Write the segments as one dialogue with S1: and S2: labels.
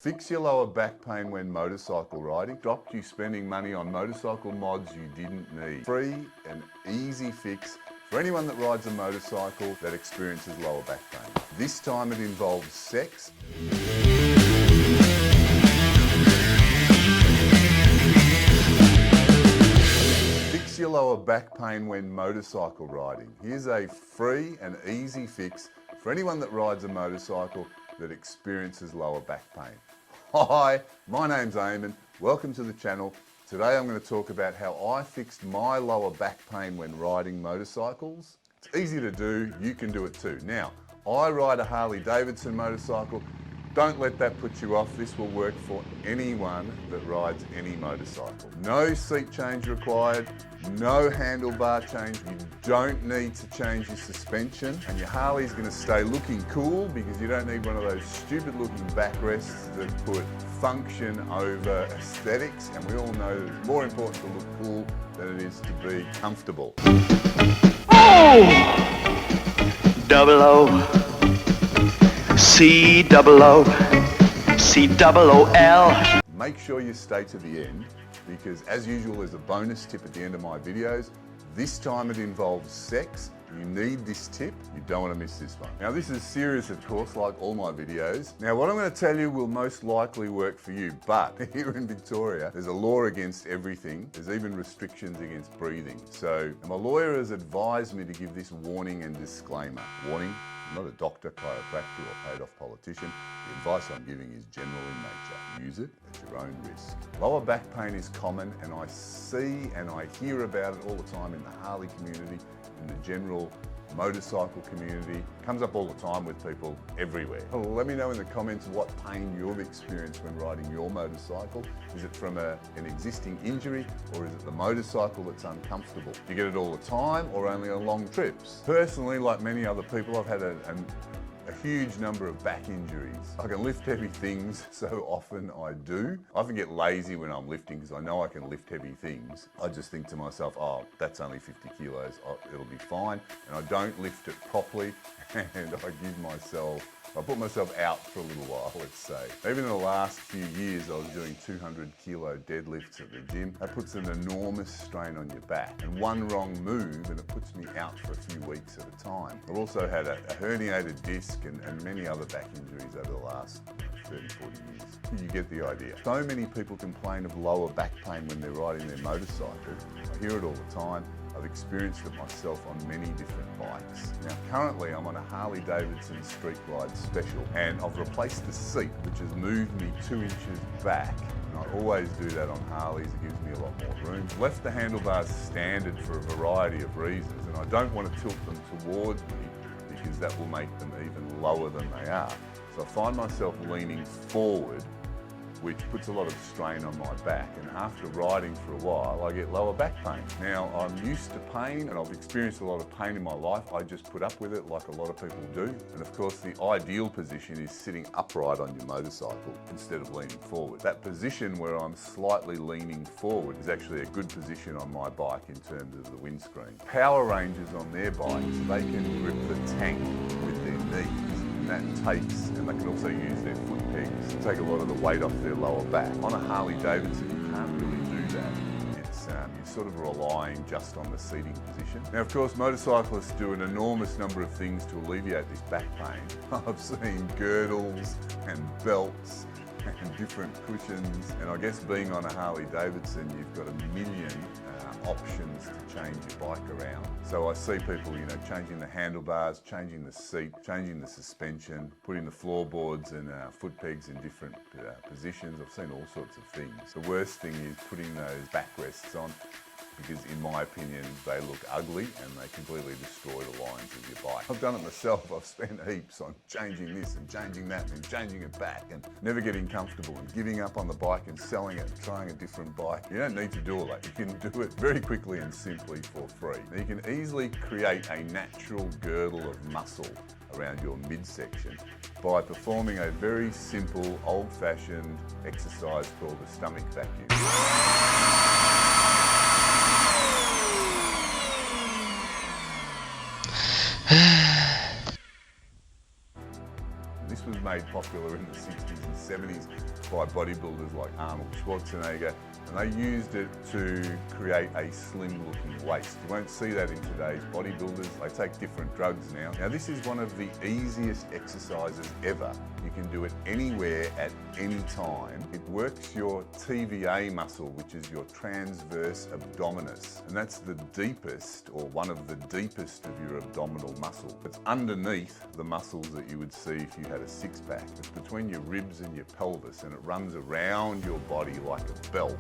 S1: Fix your lower back pain when motorcycle riding. Stopped you spending money on motorcycle mods you didn't need. Free and easy fix for anyone that rides a motorcycle that experiences lower back pain. This time it involves sex. Fix your lower back pain when motorcycle riding. Here's a free and easy fix for anyone that rides a motorcycle that experiences lower back pain. Hi, my name's Eamon. Welcome to the channel. Today I'm going to talk about how I fixed my lower back pain when riding motorcycles. It's easy to do, you can do it too. Now, I ride a Harley Davidson motorcycle. Don't let that put you off. This will work for anyone that rides any motorcycle. No seat change required, no handlebar change. You don't need to change your suspension, and your Harley's going to stay looking cool because you don't need one of those stupid looking backrests that put function over aesthetics, and we all know that it's more important to look cool than it is to be comfortable.
S2: Oh! Double O. C-double-O, C-double-O-L.
S1: Make sure you stay to the end because, as usual, there's a bonus tip at the end of my videos. This time it involves sex. You need this tip. You don't want to miss this one. Now, this is serious, of course, like all my videos. Now, what I'm going to tell you will most likely work for you, but here in Victoria, there's a law against everything. There's even restrictions against breathing. So my lawyer has advised me to give this warning and disclaimer. Warning, I'm not a doctor, chiropractor, or paid-off politician. The advice I'm giving is general in nature. Use it at your own risk. Lower back pain is common, and I see and I hear about it all the time in the Harley community, in the general motorcycle community. It comes up all the time with people everywhere. Let me know in the comments what pain you've experienced when riding your motorcycle. Is it from an existing injury, or is it the motorcycle that's uncomfortable? Do you get it all the time or only on long trips? Personally, like many other people, I've had a huge number of back injuries. I can lift heavy things, so often I do. I often get lazy when I'm lifting because I know I can lift heavy things. I just think to myself, oh, that's only 50 kilos, it'll be fine. And I don't lift it properly, and I put myself out for a little while, let's say. Even in the last few years, I was doing 200 kilo deadlifts at the gym. That puts an enormous strain on your back. And one wrong move and it puts me out for a few weeks at a time. I've also had a herniated disc and many other back injuries over the last 30, 40 years. You get the idea. So many people complain of lower back pain when they're riding their motorcycle. I hear it all the time. I've experienced it myself on many different bikes. Now, currently I'm on a Harley Davidson Street Glide Special, and I've replaced the seat, which has moved me 2 inches back. And I always do that on Harleys, it gives me a lot more room. Left the handlebars standard for a variety of reasons, and I don't want to tilt them towards me because that will make them even lower than they are. So I find myself leaning forward, which puts a lot of strain on my back, and after riding for a while I get lower back pain. Now, I'm used to pain and I've experienced a lot of pain in my life. I just put up with it like a lot of people do. And of course the ideal position is sitting upright on your motorcycle instead of leaning forward. That position where I'm slightly leaning forward is actually a good position on my bike in terms of the windscreen. Power Rangers on their bikes, they can grip the tank with their knees. That takes, and they can also use their foot pegs to take a lot of the weight off their lower back. On a Harley Davidson, you can't really do that. You're sort of relying just on the seating position. Now, of course, motorcyclists do an enormous number of things to alleviate this back pain. I've seen girdles and belts and different cushions, and I guess being on a Harley Davidson, you've got a million options to change your bike around. So I see people, changing the handlebars, changing the seat, changing the suspension, putting the floorboards and foot pegs in different positions. I've seen all sorts of things. The worst thing is putting those backrests on, because in my opinion they look ugly and they completely destroy the lines of your bike. I've done it myself. I've spent heaps on changing this and changing that and changing it back and never getting comfortable and giving up on the bike and selling it and trying a different bike. You don't need to do all that. You can do it very quickly and simply for free. Now, you can easily create a natural girdle of muscle around your midsection by performing a very simple old-fashioned exercise called a stomach vacuum. This was made popular in the 60s and 70s by bodybuilders like Arnold Schwarzenegger, and they used it to create a slim-looking waist. You won't see that in today's bodybuilders. They take different drugs now. Now, this is one of the easiest exercises ever. You can do it anywhere at any time. It works your TVA muscle, which is your transverse abdominis, and that's the deepest, or one of the deepest of your abdominal muscle. It's underneath the muscles that you would see if you had a six-pack. It's between your ribs and your pelvis, and it runs around your body like a belt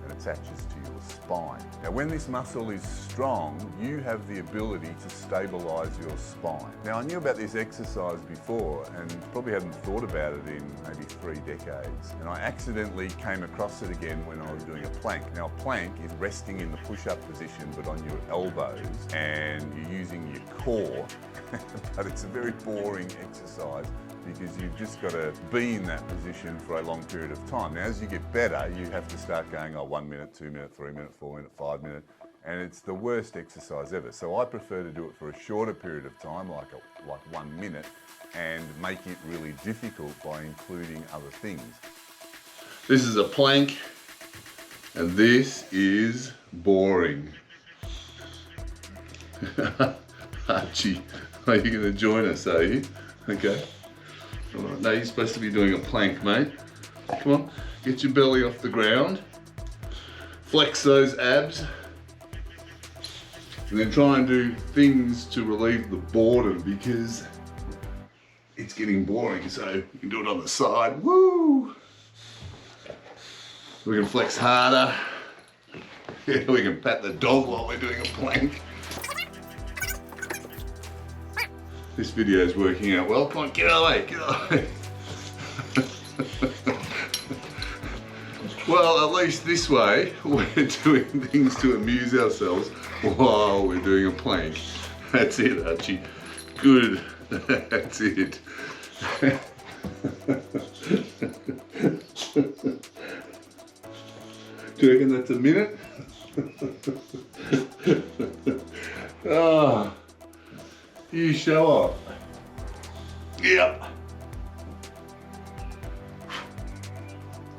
S1: and attaches to your spine. Now, when this muscle is strong, you have the ability to stabilize your spine. Now, I knew about this exercise before and probably hadn't thought about it in maybe 3 decades. And I accidentally came across it again when I was doing a plank. Now, a plank is resting in the push-up position, but on your elbows, and you're using your core, but it's a very boring exercise because you've just got to be in that position for a long period of time. Now, as you get better, you have to start going, 1 minute, 2 minute, 3 minute, 4 minute, 5 minute, and it's the worst exercise ever. So I prefer to do it for a shorter period of time, like 1 minute, and make it really difficult by including other things. This is a plank, and this is boring. Archie, are you going to join us, are you? Okay. All right. No, you're supposed to be doing a plank, mate. Come on, get your belly off the ground. Flex those abs. And then try and do things to relieve the boredom because it's getting boring. So you can do it on the side. Woo! We can flex harder. Yeah, we can pat the dog while we're doing a plank. This video is working out well. Come on, get away, get away. Well, at least this way, we're doing things to amuse ourselves while we're doing a plank. That's it, Archie. Good, that's it. Do you reckon that's a minute? Oh. You show off. Yep.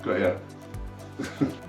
S1: Got ya.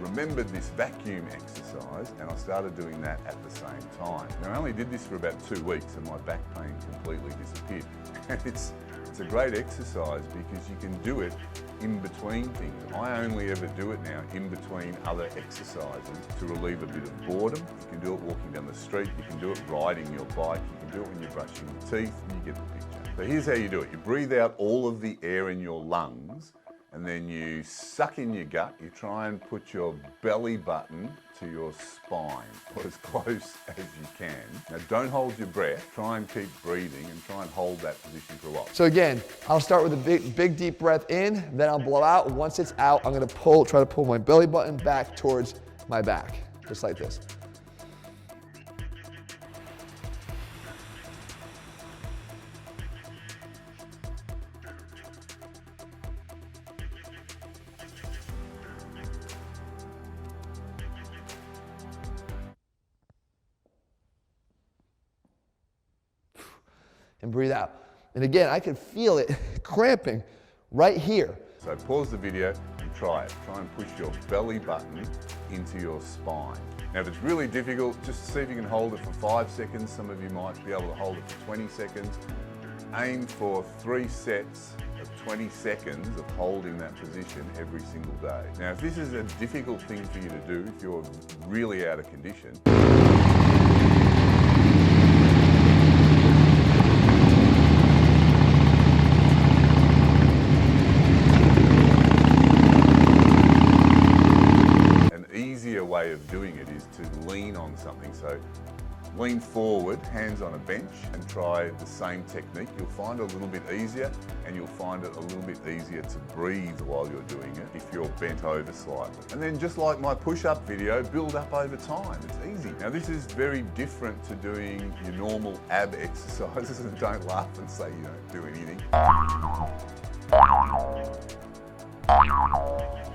S1: Remembered this vacuum exercise, and I started doing that at the same time. Now, I only did this for about 2 weeks and my back pain completely disappeared. And it's a great exercise because you can do it in between things. I only ever do it now in between other exercises to relieve a bit of boredom. You can do it walking down the street, you can do it riding your bike, you can do it when you're brushing your teeth, you get the picture. So here's how you do it. You breathe out all of the air in your lungs, and then you suck in your gut. You try and put your belly button to your spine, or as close as you can. Now, don't hold your breath. Try and keep breathing and try and hold that position for a while.
S3: So again, I'll start with a big deep breath in, then I'll blow out. Once it's out, I'm gonna try to pull my belly button back towards my back, just like this. And breathe out. And again, I can feel it cramping right here.
S1: So pause the video and try it. Try and push your belly button into your spine. Now, if it's really difficult, just see if you can hold it for 5 seconds. Some of you might be able to hold it for 20 seconds. Aim for 3 sets of 20 seconds of holding that position every single day. Now, if this is a difficult thing for you to do, if you're really out of condition, way of doing it is to lean on something. So lean forward, hands on a bench, and try the same technique. You'll find it a little bit easier, and you'll find it a little bit easier to breathe while you're doing it if you're bent over slightly. And then, just like my push-up video, build up over time. It's easy. Now, this is very different to doing your normal ab exercises, and don't laugh and say you don't do anything.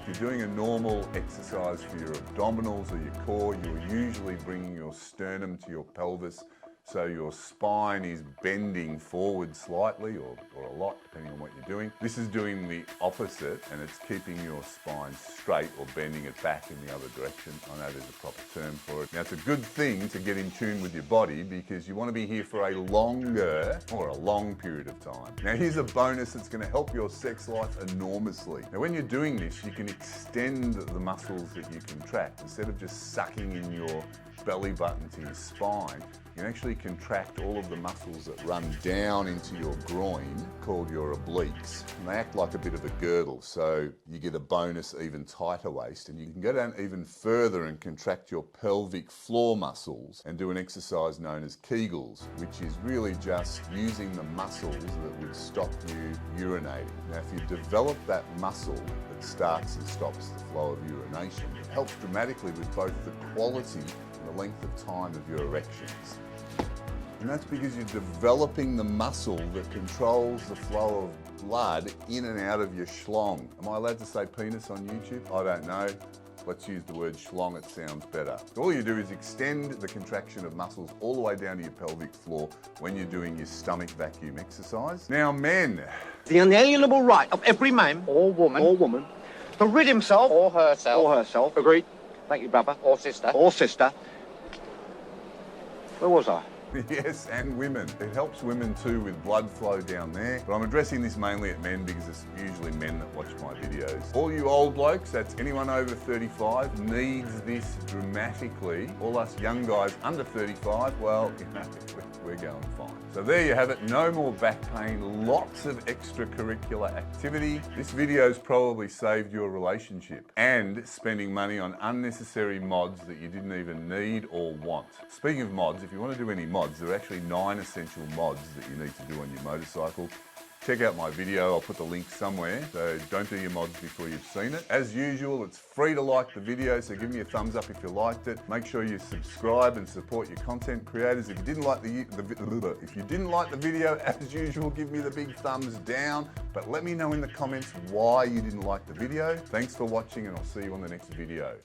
S1: If you're doing a normal exercise for your abdominals or your core, you're usually bringing your sternum to your pelvis so your spine is bending forward slightly or a lot, depending on what you're doing. This is doing the opposite, and it's keeping your spine straight or bending it back in the other direction. I know there's a proper term for it. Now, it's a good thing to get in tune with your body because you want to be here for a longer or a long period of time. Now, here's a bonus that's going to help your sex life enormously. Now, when you're doing this, you can extend the muscles that you contract. Instead of just sucking in your belly button to your spine, you can actually contract all of the muscles that run down into your groin, called your obliques. And they act like a bit of a girdle, so you get a bonus even tighter waist, and you can go down even further and contract your pelvic floor muscles and do an exercise known as Kegels, which is really just using the muscles that would stop you urinating. Now, if you develop that muscle that starts and stops the flow of urination, it helps dramatically with both the quality and the length of time of your erections. And that's because you're developing the muscle that controls the flow of blood in and out of your schlong. Am I allowed to say penis on YouTube? I don't know. Let's use the word schlong, it sounds better. All you do is extend the contraction of muscles all the way down to your pelvic floor when you're doing your stomach vacuum exercise. Now, men.
S4: The unalienable right of every man or woman to rid himself or herself. Agreed. Thank you, brother. Or sister. Where was I?
S1: Yes, and women. It helps women too with blood flow down there. But I'm addressing this mainly at men because it's usually men that watch my videos. All you old blokes, that's anyone over 35, needs this dramatically. All us young guys under 35, well, you know, we're going fine. So there you have it. No more back pain, lots of extracurricular activity. This video's probably saved your relationship and spending money on unnecessary mods that you didn't even need or want. Speaking of mods, if you want to do any mods, there are actually 9 essential mods that you need to do on your motorcycle. Check out my video, I'll put the link somewhere, so don't do your mods before you've seen it. As usual, it's free to like the video, so give me a thumbs up if you liked it. Make sure you subscribe and support your content creators. If you didn't like the video, as usual, give me the big thumbs down, but let me know in the comments why you didn't like the video. Thanks for watching, and I'll see you on the next video.